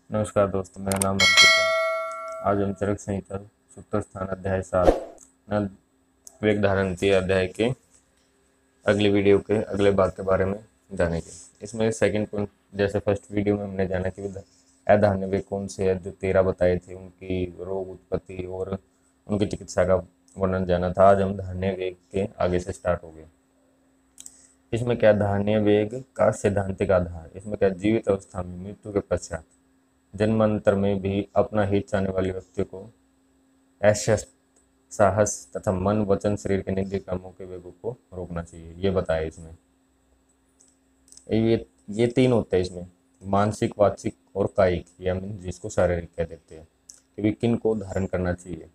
नमस्कार दोस्तों, मेरा नाम अंकित है। आज हम चरक संहिता सूत्र स्थान अध्याय 7 नल वेग धारणती अध्याय के अगली वीडियो के अगले भाग के बारे में जानेंगे। इसमें सेकंड पॉइंट, जैसे फर्स्ट वीडियो में हमने जाना कि अधान्य वेग कौन से है, जो 13 बताए थे, उनकी रोग उत्पत्ति और उनकी चिकित्सा का वर्णन जाना था। आज हम धान्य वेग के आगे से स्टार्ट हो गए। इसमें क्या, धान्य वेग का सैद्धांतिक आधार। इसमें क्या, जीवित अवस्था में मृत्यु के पश्चात जन्मांतर में भी अपना हित चाहने वाले व्यक्ति को ऐश्वर्य, साहस तथा मन वचन शरीर के निंदित कामों के वेगों को रोकना चाहिए, ये बताया इसमें। ये तीन होते हैं इसमें, मानसिक, वाचिक और कायिक, या जिसको शारीरिक कह देते हैं। कि भी किन को धारण करना चाहिए,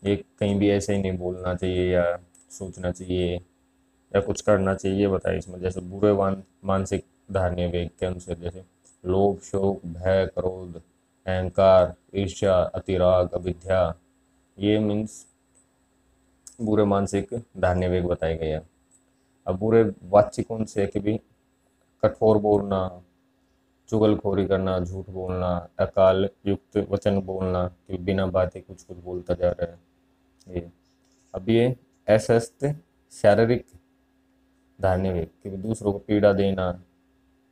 ये कहीं भी ऐसे ही नहीं बोलना चाहिए या सोचना चाहिए या कुछ करना चाहिए, ये बताया इसमें। जैसे बुरे मानसिक धारणीय वेग के अनुसार, जैसे लोभ, शोक, भय, क्रोध, अहंकार, ईर्ष्या, अतिराग, अविद्या, ये मीन्स बुरे मानसिक धारणीय वेग बताए गए हैं। अब बुरे वाच्य कौन से है कि भी कठोर बोलना, चुगलखोरी करना, झूठ बोलना, अकाल युक्त वचन बोलना कि बिना बातें कुछ कुछ बोलता जा रहा है ये। अब ये असस्त शारीरिक धारणीय वेग कि दूसरों को पीड़ा देना,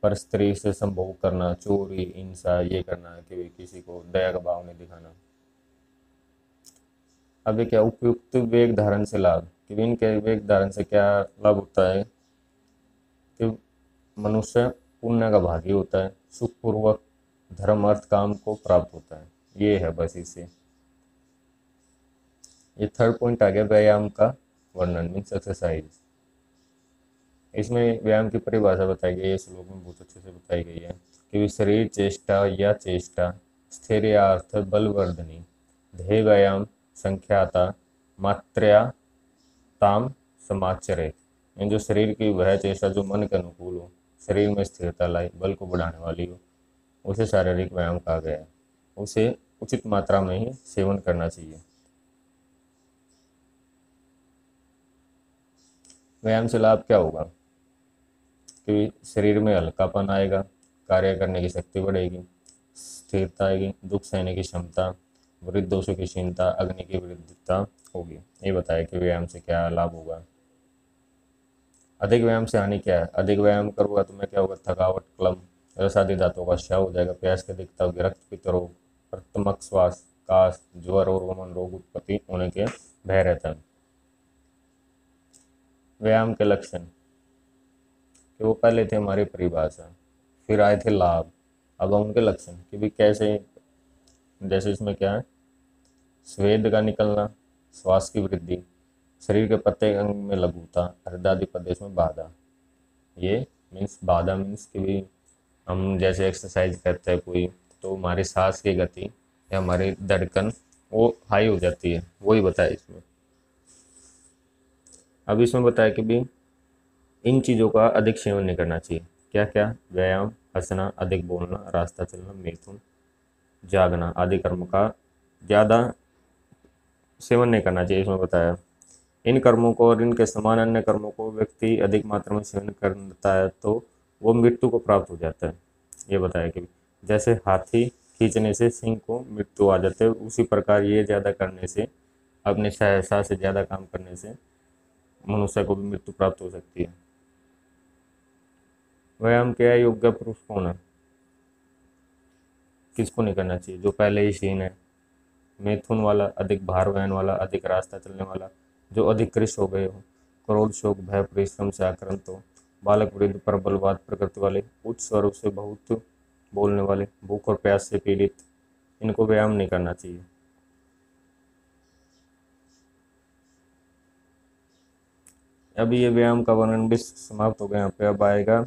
पर स्त्री से संभोग करना, चोरी, हिंसा, ये करना कि किसी को दया का भाव नहीं दिखाना। अब ये क्या, उपयुक्त वेग धारण से लाभ कि इनके वेग धारण से क्या लाभ होता है कि मनुष्य पुण्य का भागी होता है, सुखपूर्वक धर्म अर्थ काम को प्राप्त होता है। ये है बस इससे। ये थर्ड पॉइंट आ गया, व्यायाम का वर्णन मीन्स एक्सरसाइज। इसमें व्यायाम की परिभाषा बताई गई है, श्लोक में बहुत अच्छे से बताई गई है कि शरीर चेष्टा या चेष्टा स्थैर्यार्थ बलवर्धनी ध्येय व्यायाम संख्याता मात्र्या ताम समाचरे। जो शरीर की वह चेष्टा जो मन के अनुकूल हो, शरीर में स्थिरता लाए, बल को बढ़ाने वाली हो, उसे शारीरिक व्यायाम कहा गया है। उसे उचित मात्रा में ही सेवन करना चाहिए। व्यायाम से लाभ क्या होगा कि शरीर में हल्कापन आएगा, कार्य करने की शक्ति बढ़ेगी, स्थिरता आएगी, दुख सहने की क्षमता, वृद्ध दोषों की क्षीणता, अग्नि की वृद्धिता होगी। ये बताया कि व्यायाम से क्या लाभ होगा। अधिक व्यायाम से हानि क्या है, अधिक व्यायाम करूँगा तो मैं क्या होगा, थकावट, क्लम, रसादी दांतों का क्षय हो जाएगा, प्यास की दिक्कत होगी, रक्त पित्त रोग, प्रतमक श्वास, काश, ज्वर और वमन रोग उत्पत्ति होने के भय रहता है। व्यायाम के लक्षण कि वो पहले थे हमारी परिभाषा, फिर आए थे लाभ, अब उनके लक्षण कि भी कैसे। जैसे इसमें क्या है, स्वेद का निकलना, श्वास की वृद्धि, शरीर के प्रत्येक अंग में लघुता, हृदयादि प्रदेश में बाधा। ये मीन्स बाधा मीन्स कि भी हम जैसे एक्सरसाइज करते हैं कोई, तो हमारी सांस की गति या हमारी धड़कन वो हाई हो जाती है, वही बताया इसमें। अब इसमें बताया कि भी इन चीज़ों का अधिक सेवन नहीं करना चाहिए। क्या क्या, व्यायाम, हंसना, अधिक बोलना, रास्ता चलना, मैथुन, जागना आदि कर्म का ज़्यादा सेवन नहीं करना चाहिए, इसमें बताया। इन कर्मों को और इनके समान अन्य कर्मों को व्यक्ति अधिक मात्रा में सेवन करता है तो वो मृत्यु को प्राप्त हो जाता है। ये बताया कि जैसे हाथी खींचने से सिंह को मृत्यु आ जाते है, उसी प्रकार ये ज़्यादा करने से, अपने सहसा से ज़्यादा काम करने से मनुष्य को भी मृत्यु प्राप्त हो सकती है। व्यायाम क्या, योग्य पुरुष कौन है, किसको नहीं करना चाहिए, जो पहले ही क्षीण है, मैथुन वाला, अधिक भार वहन वाला, अधिक रास्ता चलने वाला, जो अधिक कृष हो गए हो, क्रोध, शोक, भय, परिश्रम से आक्रांत हो, बालक, वृद्ध, प्रबलवाद प्रकृति वाले, उच्च स्वर से बहुत बोलने वाले, भूख और प्यास से पीड़ित, इनको व्यायाम नहीं करना चाहिए। अभी ये व्यायाम का वर्णन भी समाप्त हो गया। यहाँ पे अब आएगा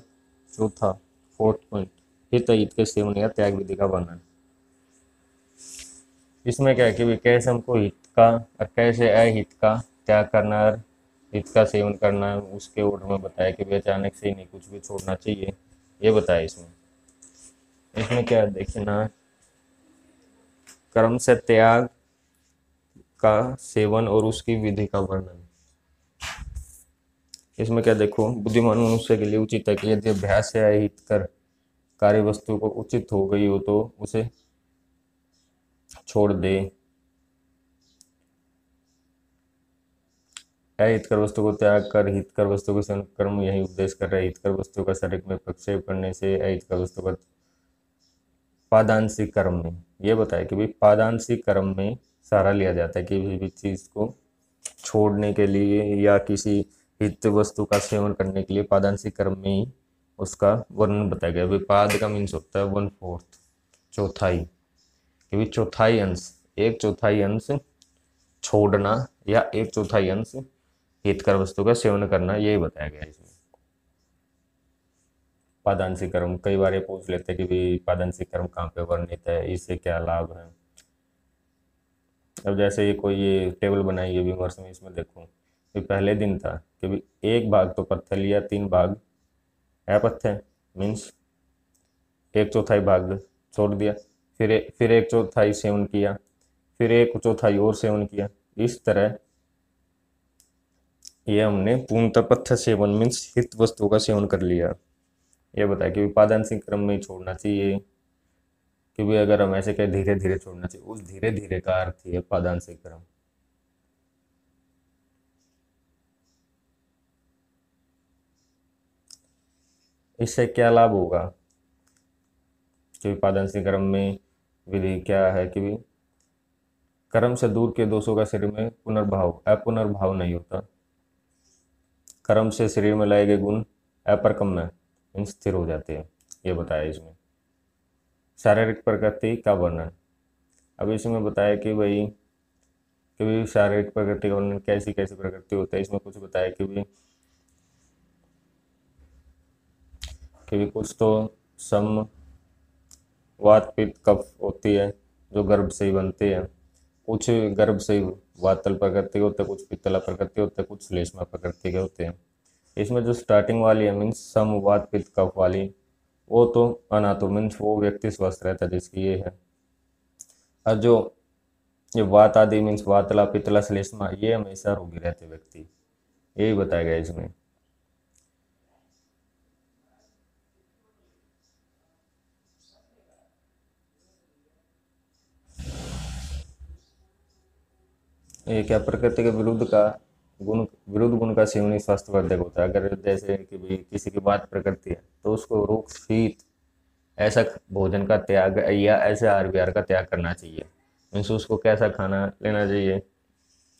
चौथा, फोर्थ पॉइंट, हित हित के सेवन या त्याग विधि का वर्णन। इसमें क्या है कि कैसे हमको हित का और कैसे अहित का त्याग करना और हित का सेवन करना है, उसके ऑर्डर में बताया कि भी अचानक से ही नहीं कुछ भी छोड़ना चाहिए, ये बताया इसमें। इसमें क्या देखना, कर्म से त्याग का सेवन और उसकी विधि का वर्णन। इसमें क्या देखो, बुद्धिमान मनुष्य के लिए उचित है कि यदि अभ्यास से अहित कर कार्य वस्तु को उचित हो गई हो तो उसे छोड़ दे। अहितकर वस्तु को त्याग कर हितकर वस्तु को सेवन कर्म यही उपदेश कर रहे हैं। हितकर वस्तु का शरीर में प्रक्षेप करने से अहितकर वस्तु का पादांशिक कर्म में, ये बताया कि भाई पादांशिक कर्म में सहारा लिया जाता है, किसी भी चीज को छोड़ने के लिए या किसी हित वस्तु का सेवन करने के लिए पादांशिक कर्म में ही उसका वर्णन बताया गया। विपाद का मीन्स होता है 1/4, चौथाई, कि भी चौथाई अंश, एक चौथाई अंश छोड़ना या एक चौथाई अंश हितकर वस्तु का सेवन करना, यही बताया गया इसमें। पादांशिक कर्म, कई बार ये पूछ लेते हैं कि भी पादांशिक कर्म कहाँ पे वर्णित है, इससे क्या लाभ है। अब जैसे ये कोई ये टेबल बनाई है विमर्श में, इसमें देखो ये पहले दिन था कि भी एक भाग तो पत्थर लिया, 3 भाग अपत्य, मीन्स एक चौथाई भाग छोड़ दिया, फिर एक चौथाई सेवन किया, फिर एक चौथाई और सेवन किया। इस तरह ये हमने पूर्णतः पत्थर सेवन मीन्स हित वस्तु का सेवन कर लिया। ये बताया कि पादांशिक क्रम में छोड़ना चाहिए, क्योंकि अगर हम ऐसे कहें धीरे धीरे छोड़ना चाहिए, उस धीरे धीरे का अर्थ है पादांशिक क्रम। इससे क्या लाभ होगा, क्योंकि पादांशिक क्रम में विधि क्या है कि भी कर्म से दूर के दोषों का शरीर में पुनर्भाव अपुनर्भाव नहीं होता। कर्म से शरीर में लाए गए गुण अपरकम में स्थिर हो जाते हैं, ये बताया इसमें। शारीरिक प्रकृति का वर्णन, अब इसमें बताया कि भाई शारीरिक प्रकृति का वर्णन कैसी कैसी प्रकृति होता है। इसमें कुछ बताया कि भी कुछ तो सम वात पित्त कफ होती है जो गर्भ से ही बनती है, कुछ गर्भ से ही वातल प्रकृति होते हैं, कुछ पित्तला प्रकृति होते हैं, कुछ श्लेष्मा प्रकृति के होते हैं। इसमें जो स्टार्टिंग वाली है मीन्स सम वात पित्त कफ वाली, वो तो अनातो मीन्स वो व्यक्ति स्वस्थ रहता है जिसकी ये है। और जो ये वात आदि मीन्स वातला पित्तला श्लेष्मा, ये हमेशा रोगी रहते व्यक्ति, यही बताया गया इसमें। ये क्या प्रकृति के विरुद्ध गुण का सेवन ही स्वास्थ्यवर्धक होता है। अगर जैसे कि भाई किसी की बात प्रकृति है तो उसको रोग शीत ऐसा भोजन का त्याग या ऐसे आहार विहार का त्याग करना चाहिए। मीन्स उसको कैसा खाना लेना चाहिए,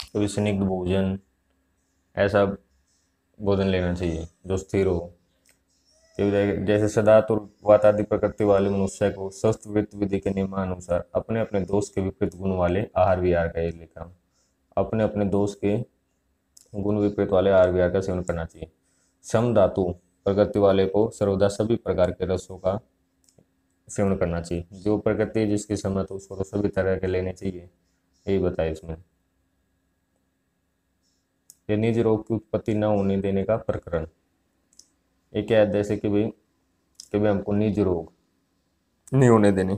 कभी स्निग्ध भोजन, ऐसा भोजन लेना चाहिए जो स्थिर हो। जैसे सदातुर वातादि प्रकृति वाले मनुष्य को स्वस्थ वृत्त विधि के नियमानुसार अपने अपने दोष के विपरीत गुण वाले आहार विहार का, ये लिखा, अपने अपने दोष के गुण विपरीत वाले आहार विहार का सेवन करना चाहिए। सम धातु प्रकृति वाले को सर्वदा सभी प्रकार के रसों का सेवन करना चाहिए। जो प्रकृति जिसकी समत हो उसको तो सभी तरह के लेने चाहिए, यही बताया इसमें। ये निज रोग की उत्पत्ति न होने देने का प्रकरण, ये क्या है, जैसे कि भाई हमको निज रोग नहीं होने देने।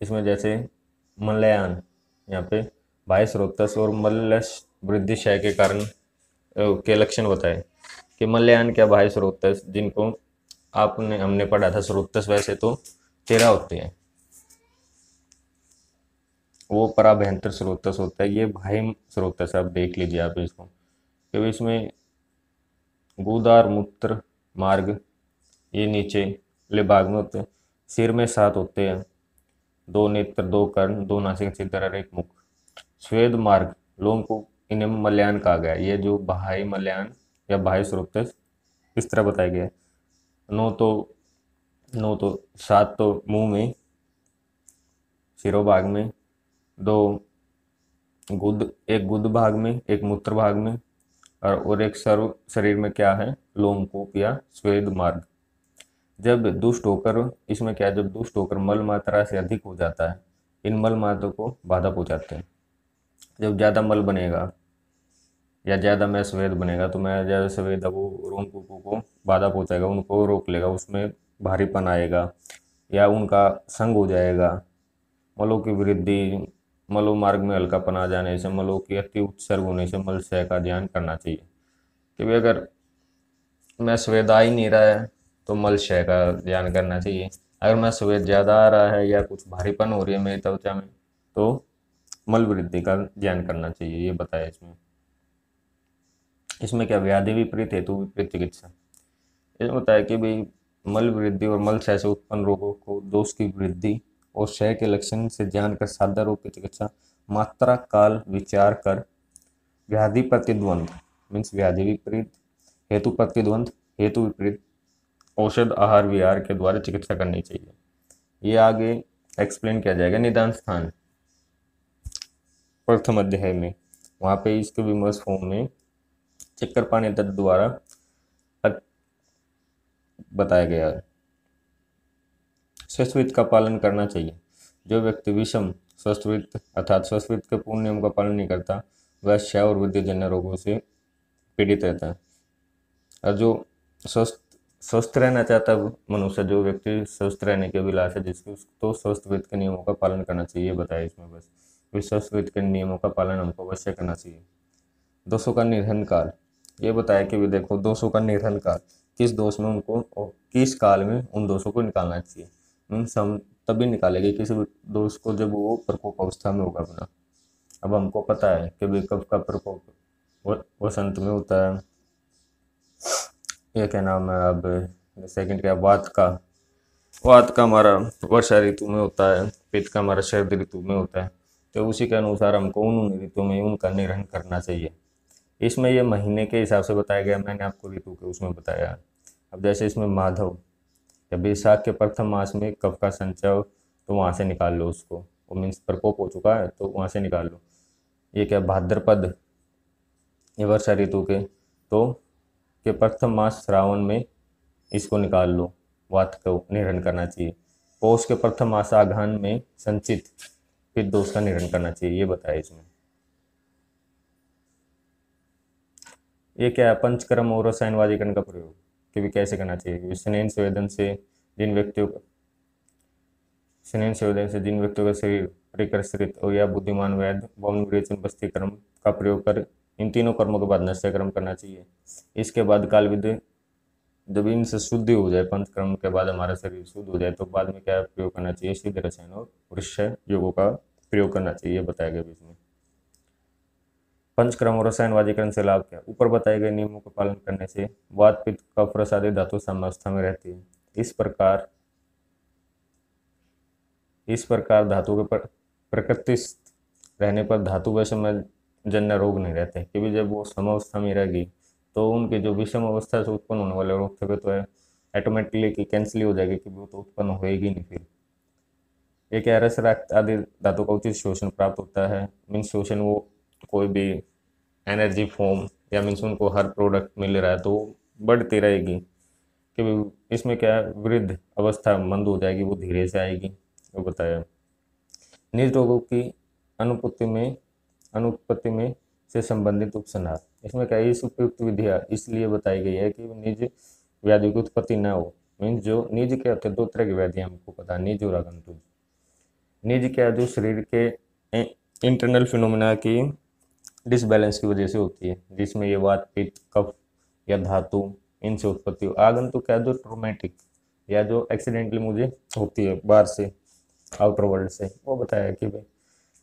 इसमें जैसे मलयान, यहाँ पे बाह्य स्रोतस और मल्लस वृद्धि क्षय के कारण के लक्षण बताए कि मलयान क्या बाह्य स्रोतस, जिनको हमने पढ़ा था स्रोतस वैसे तो 13 होते हैं, वो पराभयंतर स्रोतस होता है, ये बाह्य स्रोतस आप देख लीजिए आप इसको, क्योंकि इसमें गुदार मूत्र मार्ग ये नीचे ले भाग में होते हैं, सिर में 7 होते हैं, 2 नेत्र, 2 कर्ण, 2 नासिक छिद्र और 1 मुख। स्वेद मार्ग लोमकूप, इन्हें मलयान कहा गया। ये जो बाह्य मलयान या बाह्य स्रोतस इस तरह बताया गया है। 9 तो 7 तो मुंह में, शिरोभाग में, 2 गुद, एक गुद भाग में, एक मूत्र भाग में, और एक सर्व शरीर में क्या है, लोमकूप या स्वेद मार्ग। जब दुष्ट होकर, इसमें क्या है, जब दुष्ट होकर मल मात्रा से अधिक हो जाता है, इन मल मात्रा को बाधा पहुंचाते हैं। जब ज़्यादा मल बनेगा या ज़्यादा में स्वेद बनेगा तो मैं ज़्यादा स्वेद वो रोमकूपों को बाधा पहुंचाएगा, उनको रोक लेगा, उसमें भारीपन आएगा या उनका संग हो जाएगा। मलों की वृद्धि, मलो मार्ग में हल्कापन आ जाने से, मलों की अति उत्सर्ग होने से मलशय का ध्यान करना चाहिए। कि अगर मैं स्वेद आ ही नहीं रहा है तो मल क्षय का ध्यान करना चाहिए। अगर मैं स्वेद ज़्यादा आ रहा है या कुछ भारीपन हो रही है मेरी त्वचा में तो मल वृद्धि का ध्यान करना चाहिए, ये बताया इसमें। इसमें क्या व्याधि विपरीत हेतु विपरीत चिकित्सा, इसमें बताया कि भाई मल वृद्धि और मल क्षय से उत्पन्न रोगों को दोष की वृद्धि और क्षय के लक्षण से जानकर साधा रोग की चिकित्सा मात्रा काल विचार कर व्याधि प्रतिद्वंद मीन्स व्याधि विपरीत, हेतु प्रतिद्वंद, हेतु विपरीत, औषध आहार विहार के द्वारा चिकित्सा करनी चाहिए। ये आगे एक्सप्लेन किया जाएगा निदान स्थान प्रथम अध्याय में, वहाँ पे इसके विमर्श फॉर्म में चक्कर पानी दत्त द्वारा बताया गया है। स्वस्वृत्त का पालन करना चाहिए। जो व्यक्ति विषम स्वस्वृत्त अर्थात स्वस्वृत्त के पूर्ण नियम का पालन नहीं करता वह क्षय और वृद्धिजन्य रोगों से पीड़ित रहता है। और जो स्वस्थ रहना चाहता है मनुष्य, जो व्यक्ति स्वस्थ रहने के अभिलाष है जिसको, तो स्वस्वृत्त के नियमों का पालन करना चाहिए, बताया इसमें बस। स्वस्वृत्त के नियमों का पालन हमको अवश्य करना चाहिए। दोषों का निधन काल, ये बताया कि भी देखो दोषों का निधन काल, किस दोष में उनको और किस काल में उन दोषों को निकालना चाहिए। मीन्स हम तभी निकालेंगे किसी भी दोष को जब वो प्रकोप अवस्था में होगा अपना। अब हमको पता है कि भी कब का प्रकोप वसंत में होता है, ये क्या नाम है अब सेकंड क्या, वात का हमारा वर्षा ऋतु में होता है, पित्त का हमारा शरद ऋतु में होता है। तो उसी के अनुसार हमको उन ऋतु में उनका निर्वहन करना चाहिए। इसमें ये महीने के हिसाब से बताया गया, मैंने आपको ऋतु के उसमें बताया। अब जैसे इसमें माधव या बैसाख के प्रथम मास में कफ का संचय हो तो वहाँ से निकाल लो उसको, वो मीन्स प्रकोप हो चुका है तो वहाँ से निकाल लो। ये क्या भाद्रपद, ये वर्षा ऋतु के तो के प्रथम मास श्रावण में इसको निकाल लो, वात को निधन करना चाहिए। पौष के प्रथम मास आघान में संचित पित्त दोष का निधन करना चाहिए, ये बताया इसमें। ये क्या है, पंचकर्म और रसायन वाजीकरण का प्रयोग कि भी कैसे करना चाहिए। स्नेह संवेदन से जिन व्यक्तियों का शरीर परिकर्षित और या बुद्धिमान वैध वम विरेचन बस्ती कर्म का प्रयोग कर इन तीनों कर्मों के बाद नश्य कर्म करना चाहिए। इसके बाद काल विधि, जब इनसे शुद्धि हो जाए, पंचकर्म के बाद हमारा शरीर शुद्ध हो जाए तो बाद में क्या प्रयोग करना चाहिए, सिद्ध रसायन और वृक्ष योगों का प्रयोग करना चाहिए, बताया गया इसमें। पंचक्रम और रसायन वाजीकरण से लाभ क्या, ऊपर बताए गए नियमों का पालन करने से वात पित्त कफ रस आदि धातु साम्यावस्था में रहती है। इस प्रकार धातु के प्रकृतिस्थ रहने पर धातु वैषम्य जन्य रोग नहीं रहते, क्योंकि जब वो समावस्था में रहेगी तो उनके जो विषम अवस्था से उत्पन्न होने वाले रोग थे तो ऑटोमेटिकली कैंसिल हो जाएगी कि वो तो उत्पन्न होएगी नहीं। फिर एक रस रक्त आदि धातु का उचित शोषण प्राप्त होता है। मीन्स शोषण, वो कोई भी एनर्जी फॉर्म या मीन्स उनको हर प्रोडक्ट मिल रहा है तो बढ़ती रहेगी, क्योंकि इसमें क्या है वृद्ध अवस्था मंद हो जाएगी, वो धीरे से आएगी, वो बताया। निज रोगों की अनुत्पत्ति में से संबंधित उपसंहार, इसमें क्या इस उपयुक्त विधियाँ इसलिए बताई गई है कि निज व्याधि की उत्पत्ति न हो। मीन्स जो निज क्या होते हैं, दो तरह की व्याधियाँ हमको पता है, निज और आगंतुक। निज क्या जो शरीर के इंटरनल फिनोमिना की डिसबैलेंस की वजह से होती है, जिसमें ये वात पित्त कफ या धातु इनसे उत्पत्ति हो। आगंतुक क्या जो ट्रोमेटिक या जो एक्सीडेंटली मुझे होती है बाहर से, आउटर वर्ल्ड से, वो बताया कि भाई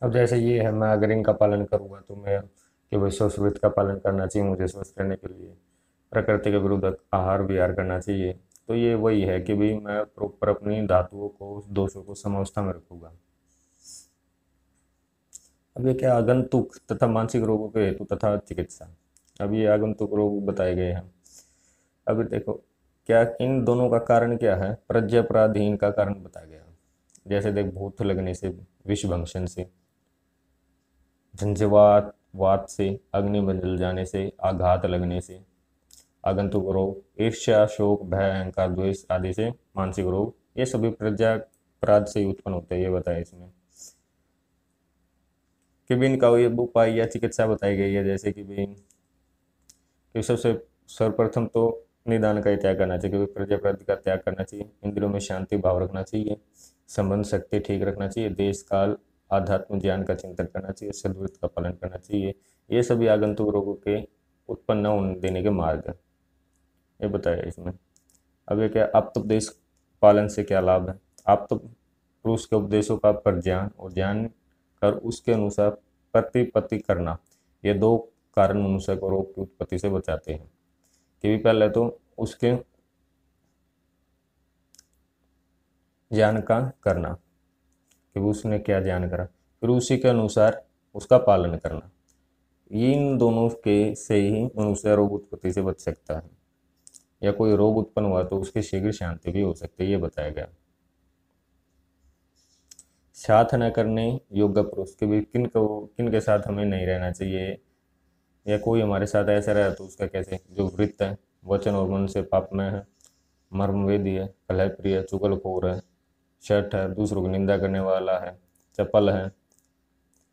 अब जैसे ये है, मैं अगर इनका पालन करूँगा तो मैं कि भाई स्वस्वृत्त का पालन करना चाहिए मुझे स्वस्थ रहने के लिए, प्रकृति के विरुद्ध आहार विहार करना चाहिए। तो ये वही है कि भाई मैं प्रॉपर अपनी धातुओं को दोषों को समावस्था में रखूँगा। अब ये क्या आगंतुक तथा मानसिक रोगों के हेतु तथा चिकित्सा, अब ये आगंतुक रोग बताए गए हैं। अब देखो क्या इन दोनों का कारण क्या है, प्रज्ञापराधीन का कारण बताया गया। जैसे देख भूत लगने से, विषभंशन से, झंझवात वात से, अग्नि में जल जाने से, आघात लगने से आगंतुक रोग, ईर्ष्या शोक भय अहंकार द्वेष आदि से मानसिक रोग, ये सभी प्रज्ञापराध से उत्पन्न होते हैं, ये बताया इसमें। कि भी इनका ये उपाय या चिकित्सा बताई गई है। जैसे कि भी कि सबसे सर्वप्रथम तो निदान का ही त्याग करना चाहिए, क्योंकि प्रज्ञापराध का त्याग करना चाहिए, इंद्रियों में शांति भाव रखना चाहिए, संबंध शक्ति ठीक रखना चाहिए, देश काल आध्यात्म ज्ञान का चिंतन करना चाहिए, सद्वृत्त का पालन करना चाहिए। ये सभी आगंतुक रोगों के उत्पन्न न होने देने के मार्ग है, ये बताया इसमें। अब ये क्या, आप्तोपदेश पालन से क्या लाभ है? आप तो पुरुष के उपदेशों का परिज्ञान और ज्ञान कर उसके अनुसार प्रतिपत्ति करना, ये दो कारण मनुष्य को रोग की उत्पत्ति से बचाते हैं। कि भी पहले तो उसके ज्ञान का करना कि उसने क्या ज्ञान करा, फिर उसी के अनुसार उसका पालन करना, इन दोनों के से ही मनुष्य रोग उत्पत्ति से बच सकता है, या कोई रोग उत्पन्न हुआ तो उसकी शीघ्र शांति भी हो सकती है, ये बताया गया। साथ न करने योग्य पुरुष के भी किन के साथ हमें नहीं रहना चाहिए, या कोई हमारे साथ ऐसा रहा तो उसका कैसे, जो वृत्त है, वचन और मन से पापमय है, मर्मवेदी है, कलह प्रिय है, चुगलखोर है, शठ है, दूसरों की निंदा करने वाला है, चपल है,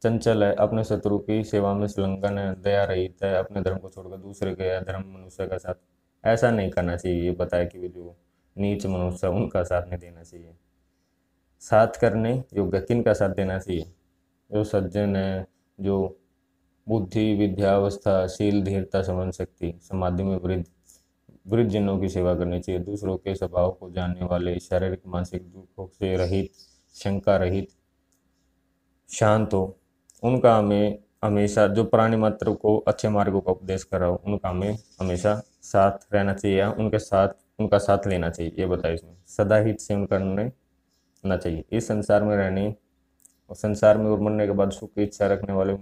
चंचल है, अपने शत्रु की सेवा में संलग्न है, दया रहित है, अपने धर्म को छोड़कर दूसरे के अधर्म मनुष्य का साथ ऐसा नहीं करना चाहिए। ये बताया कि जो नीच मनुष्य उनका साथ नहीं देना चाहिए। साथ करने योग्य किन का साथ देना चाहिए, जो सज्जन है, जो बुद्धि विद्या अवस्था शील धीरता समझ शक्ति समाधि में वृद्ध जनों की सेवा करनी चाहिए, दूसरों के स्वभाव को जानने वाले, शारीरिक मानसिक दुखों से रहित, शंका रहित, शांत हो, उनका हमें हमेशा, जो प्राणी मात्र को अच्छे मार्गों का उपदेश कर रहा हो उनका हमें हमेशा साथ रहना चाहिए, उनका साथ लेना चाहिए। ये बताया इसमें सदा हित सेवन करने ना चाहिए। इस संसार में रहने और संसार में और मरने के बाद सुख की इच्छा रखने वाले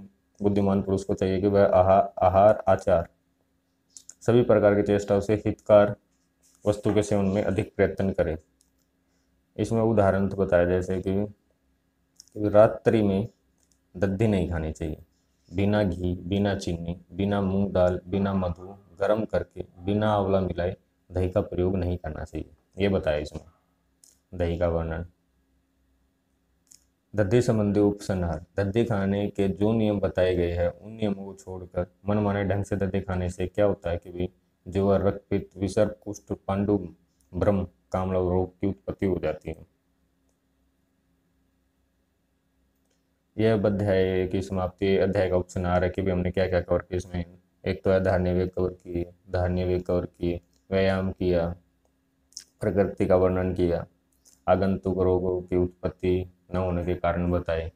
बुद्धिमान पुरुष को चाहिए कि वह आहार आचार सभी प्रकार की चेष्टाओं से हितकार वस्तु के सेवन में अधिक प्रयत्न करे। इसमें उदाहरण तो बताया जैसे कि रात्रि में दद्दी नहीं खानी चाहिए, बिना घी बिना चीनी बिना मूंग दाल बिना मधु गर्म करके बिना आंवला मिलाए दही का प्रयोग नहीं करना चाहिए। ये बताया इसमें दही का वर्णन। दद्दी संबंधी उपसंहार, दद्दी खाने के जो नियम बताए गए हैं उन नियमों को छोड़कर मनमाने ढंग से दद्दी खाने से क्या होता है कि भी जो रक्तपित्त विसर्ग कुष्ठ पांडु भ्रम कामला रोग की उत्पत्ति हो जाती है। यह अध्याय की समाप्ति, अध्याय का उपसंहार है कि भी हमने क्या क्या कवर किया इसमें। एक तो धान्य वेग कवर किए, धान्य वेग कवर किए, व्यायाम किया, प्रकृति का वर्णन किया, आगंतुक रोगों की उत्पत्ति न होने के कारण बताए।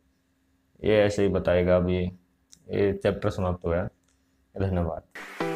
ये ऐसे ही बताएगा। अब ये चैप्टर समाप्त हो गया। धन्यवाद।